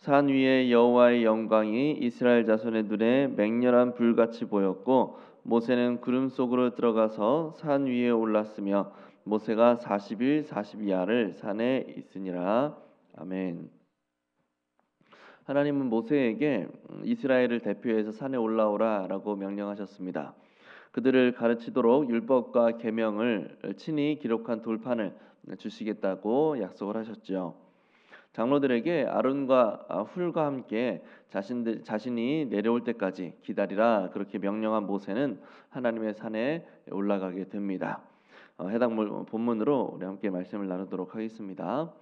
산 위에 여호와의 영광이 이스라엘 자손의 눈에 맹렬한 불같이 보였고 모세는 구름 속으로 들어가서 산 위에 올랐으며 모세가 40일 40야를 산에 있으니라. 아멘. 하나님은 모세에게 이스라엘을 대표해서 산에 올라오라라고 명령하셨습니다. 그들을 가르치도록 율법과 계명을 친히 기록한 돌판을 주시겠다고 약속을 하셨죠. 장로들에게 아론과 훌과 함께 자신이 내려올 때까지 기다리라 그렇게 명령한 모세는 하나님의 산에 올라가게 됩니다. 해당 본문으로 우리 함께 말씀을 나누도록 하겠습니다.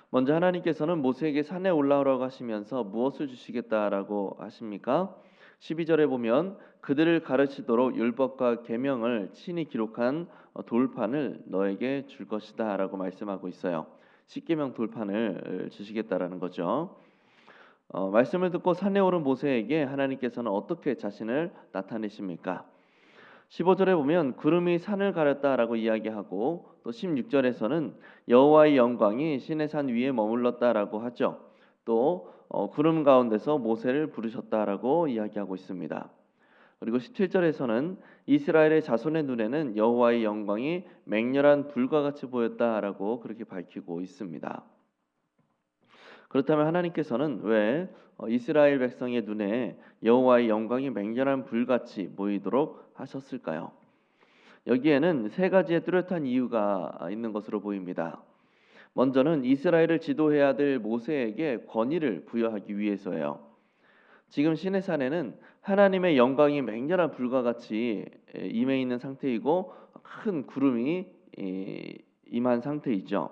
먼저 하나님께서는 모세에게 산에 올라오라고 하시면서 무엇을 주시겠다라고 하십니까? 12절에 보면 그들을 가르치도록 율법과 계명을 친히 기록한 돌판을 너에게 줄 것이다 라고 말씀하고 있어요. 십계명 돌판을 주시겠다라는 거죠. 말씀을 듣고 산에 오른 모세에게 하나님께서는 어떻게 자신을 나타내십니까? 15절에 보면 구름이 산을 가렸다라고 이야기하고 또 16절에서는 여호와의 영광이 시내산 위에 머물렀다라고 하죠. 또 구름 가운데서 모세를 부르셨다라고 이야기하고 있습니다. 그리고 17절에서는 이스라엘의 자손의 눈에는 여호와의 영광이 맹렬한 불과 같이 보였다라고 그렇게 밝히고 있습니다. 그렇다면 하나님께서는 왜 이스라엘 백성의 눈에 여호와의 영광이 맹렬한 불같이 보이도록 하셨을까요? 여기에는 세 가지의 뚜렷한 이유가 있는 것으로 보입니다. 먼저는 이스라엘을 지도해야 될 모세에게 권위를 부여하기 위해서예요. 지금 시내산에는 하나님의 영광이 맹렬한 불과 같이 임해 있는 상태이고 큰 구름이 임한 상태이죠.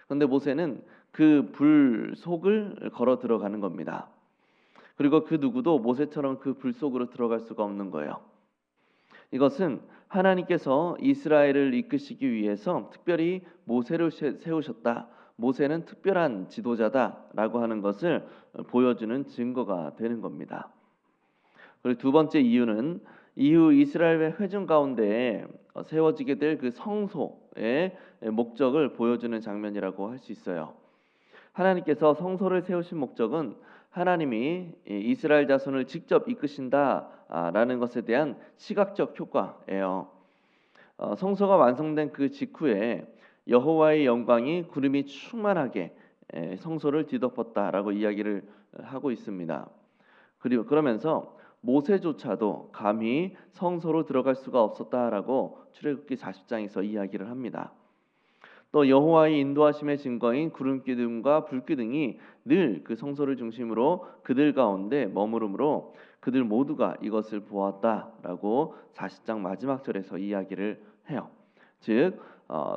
그런데 모세는 그 불 속을 걸어 들어가는 겁니다. 그리고 그 누구도 모세처럼 그 불 속으로 들어갈 수가 없는 거예요. 이것은 하나님께서 이스라엘을 이끄시기 위해서 특별히 모세를 세우셨다. 모세는 특별한 지도자다라고 하는 것을 보여주는 증거가 되는 겁니다. 그리고 두 번째 이유는 이후 이스라엘의 회중 가운데 세워지게 될 그 성소의 목적을 보여주는 장면이라고 할 수 있어요. 하나님께서 성소를 세우신 목적은 하나님이 이스라엘 자손을 직접 이끄신다라는 것에 대한 시각적 효과예요. 성소가 완성된 그 직후에 여호와의 영광이 구름이 충만하게 성소를 뒤덮었다라고 이야기를 하고 있습니다. 그리고 그러면서 모세조차도 감히 성소로 들어갈 수가 없었다라고 출애굽기 40장에서 이야기를 합니다. 또 여호와의 인도하심의 증거인 구름 기둥과 불 기둥이 늘 그 성소를 중심으로 그들 가운데 머무르므로 그들 모두가 이것을 보았다라고 40장 마지막 절에서 이야기를 해요. 즉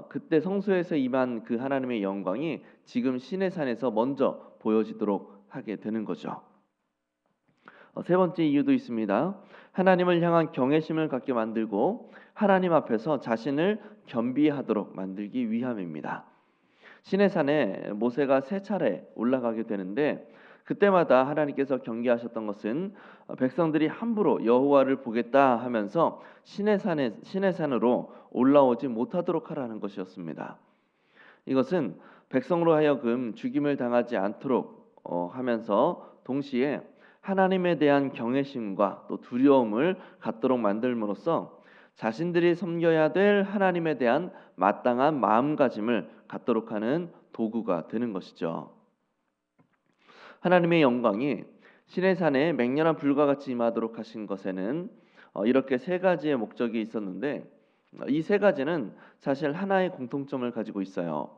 그때 성소에서 임한 그 하나님의 영광이 지금 시내산에서 먼저 보여지도록 하게 되는 거죠. 세 번째 이유도 있습니다. 하나님을 향한 경외심을 갖게 만들고 하나님 앞에서 자신을 겸비하도록 만들기 위함입니다. 시내산에 모세가 세 차례 올라가게 되는데 그때마다 하나님께서 경계하셨던 것은 백성들이 함부로 여호와를 보겠다 하면서 시내산으로 올라오지 못하도록 하라는 것이었습니다. 이것은 백성으로 하여금 죽임을 당하지 않도록 하면서 동시에 하나님에 대한 경외심과 또 두려움을 갖도록 만들므로써 자신들이 섬겨야 될 하나님에 대한 마땅한 마음가짐을 갖도록 하는 도구가 되는 것이죠. 하나님의 영광이 시내산에 맹렬한 불과 같이 임하도록 하신 것에는 이렇게 세 가지의 목적이 있었는데 이 세 가지는 사실 하나의 공통점을 가지고 있어요.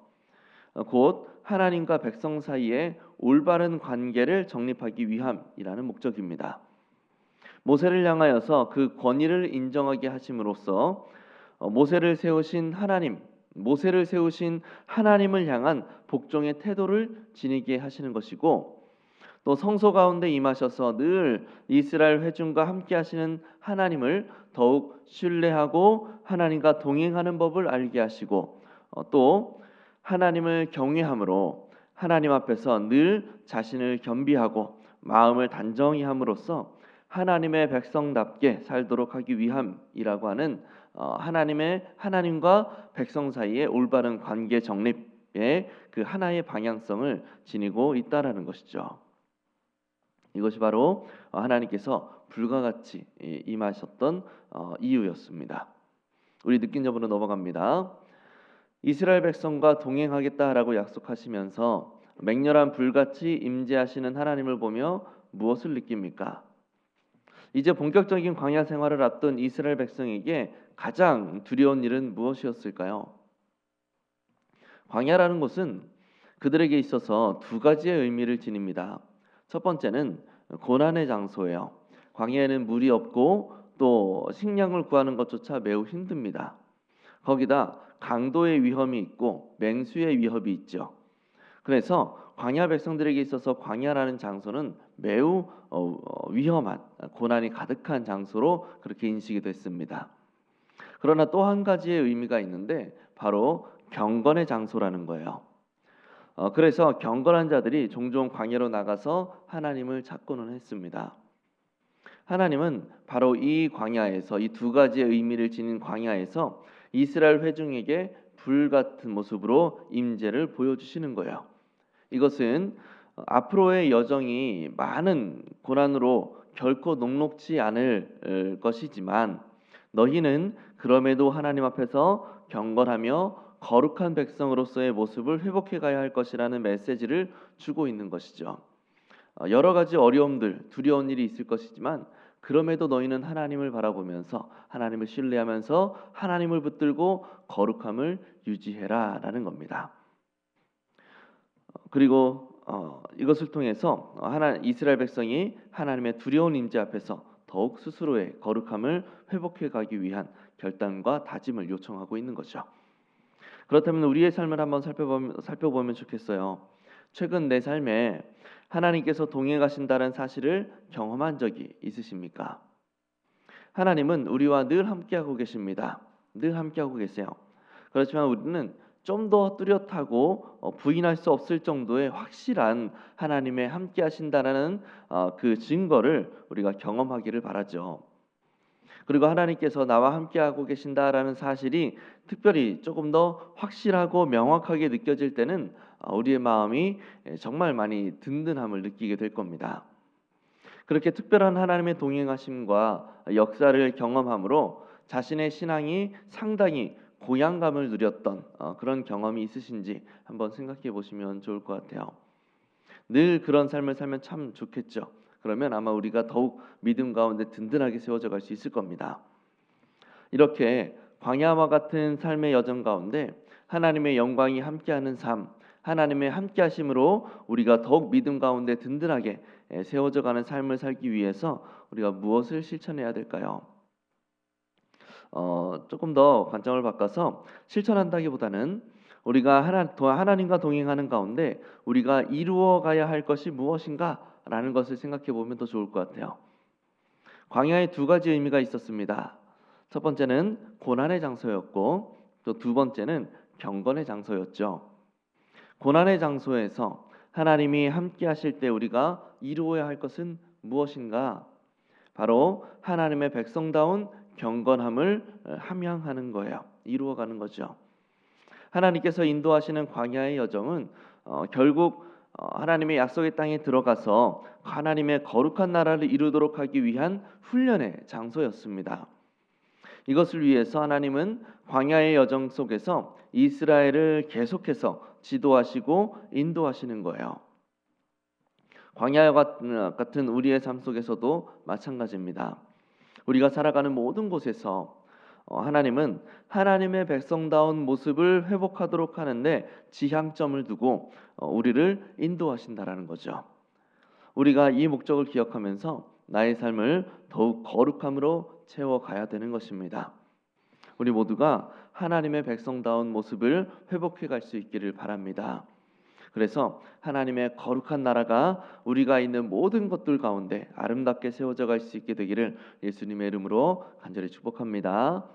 곧 하나님과 백성 사이에 올바른 관계를 정립하기 위함이라는 목적입니다. 모세를 향하여서 그 권위를 인정하게 하심으로써 모세를 세우신 하나님을 향한 복종의 태도를 지니게 하시는 것이고 또 성소 가운데 임하셔서 늘 이스라엘 회중과 함께 하시는 하나님을 더욱 신뢰하고 하나님과 동행하는 법을 알게 하시고 또 하나님을 경외함으로 하나님 앞에서 늘 자신을 겸비하고 마음을 단정히 함으로써 하나님의 백성답게 살도록 하기 위함이라고 하는 하나님과 백성 사이의 올바른 관계 정립의 그 하나의 방향성을 지니고 있다라는 것이죠. 이것이 바로 하나님께서 불과 같이 임하셨던 이유였습니다. 우리 느낀 점으로 넘어갑니다. 이스라엘 백성과 동행하겠다라고 약속하시면서 맹렬한 불같이 임재하시는 하나님을 보며 무엇을 느낍니까? 이제 본격적인 광야 생활을 앞둔 이스라엘 백성에게 가장 두려운 일은 무엇이었을까요? 광야라는 곳은 그들에게 있어서 두 가지의 의미를 지닙니다. 첫 번째는 고난의 장소예요. 광야에는 물이 없고 또 식량을 구하는 것조차 매우 힘듭니다. 거기다 강도의 위험이 있고 맹수의 위협이 있죠. 그래서 광야 백성들에게 있어서 광야라는 장소는 매우 위험한 고난이 가득한 장소로 그렇게 인식이 됐습니다. 그러나 또 한 가지의 의미가 있는데 바로 경건의 장소라는 거예요. 그래서 경건한 자들이 종종 광야로 나가서 하나님을 찾고는 했습니다. 하나님은 바로 이 광야에서 이 두 가지의 의미를 지닌 광야에서 이스라엘 회중에게 불 같은 모습으로 임재를 보여주시는 거예요. 이것은 앞으로의 여정이 많은 고난으로 결코 녹록지 않을 것이지만 너희는 그럼에도 하나님 앞에서 경건하며 거룩한 백성으로서의 모습을 회복해 가야 할 것이라는 메시지를 주고 있는 것이죠. 여러 가지 어려움들, 두려운 일이 있을 것이지만 그럼에도 너희는 하나님을 바라보면서 하나님을 신뢰하면서 하나님을 붙들고 거룩함을 유지해라라는 겁니다. 그리고 이것을 통해서 이스라엘 백성이 하나님의 두려운 임재 앞에서 더욱 스스로의 거룩함을 회복해 가기 위한 결단과 다짐을 요청하고 있는 거죠. 그렇다면 우리의 삶을 한번 살펴보면 좋겠어요. 최근 내 삶에 하나님께서 동행하신다는 사실을 경험한 적이 있으십니까? 하나님은 우리와 늘 함께하고 계십니다. 늘 함께하고 계세요. 그렇지만 우리는 좀 더 뚜렷하고 부인할 수 없을 정도의 확실한 하나님의 함께하신다는 그 증거를 우리가 경험하기를 바라죠. 그리고 하나님께서 나와 함께하고 계신다라는 사실이 특별히 조금 더 확실하고 명확하게 느껴질 때는 우리의 마음이 정말 많이 든든함을 느끼게 될 겁니다. 그렇게 특별한 하나님의 동행하심과 역사를 경험함으로 자신의 신앙이 상당히 고향감을 누렸던 그런 경험이 있으신지 한번 생각해 보시면 좋을 것 같아요. 늘 그런 삶을 살면 참 좋겠죠. 그러면 아마 우리가 더욱 믿음 가운데 든든하게 세워져 갈 수 있을 겁니다. 이렇게 광야와 같은 삶의 여정 가운데 하나님의 영광이 함께하는 삶, 하나님의 함께하심으로 우리가 더욱 믿음 가운데 든든하게 세워져 가는 삶을 살기 위해서 우리가 무엇을 실천해야 될까요? 조금 더 관점을 바꿔서 실천한다기보다는 우리가 하나님과 동행하는 가운데 우리가 이루어 가야 할 것이 무엇인가라는 것을 생각해 보면 더 좋을 것 같아요. 광야에 두 가지 의미가 있었습니다. 첫 번째는 고난의 장소였고 또 두 번째는 경건의 장소였죠. 고난의 장소에서 하나님이 함께 하실 때 우리가 이루어야 할 것은 무엇인가? 바로 하나님의 백성다운 경건함을 함양하는 거예요. 이루어가는 거죠. 하나님께서 인도하시는 광야의 여정은 결국 하나님의 약속의 땅에 들어가서 하나님의 거룩한 나라를 이루도록 하기 위한 훈련의 장소였습니다. 이것을 위해서 하나님은 광야의 여정 속에서 이스라엘을 계속해서 지도하시고 인도하시는 거예요. 광야와 같은 우리의 삶 속에서도 마찬가지입니다. 우리가 살아가는 모든 곳에서 하나님은 하나님의 백성다운 모습을 회복하도록 하는데 지향점을 두고 우리를 인도하신다라는 거죠. 우리가 이 목적을 기억하면서 나의 삶을 더욱 거룩함으로 채워가야 되는 것입니다. 우리 모두가 하나님의 백성다운 모습을 회복해 갈 수 있기를 바랍니다. 그래서 하나님의 거룩한 나라가 우리가 있는 모든 것들 가운데 아름답게 세워져 갈 수 있게 되기를 예수님의 이름으로 간절히 축복합니다.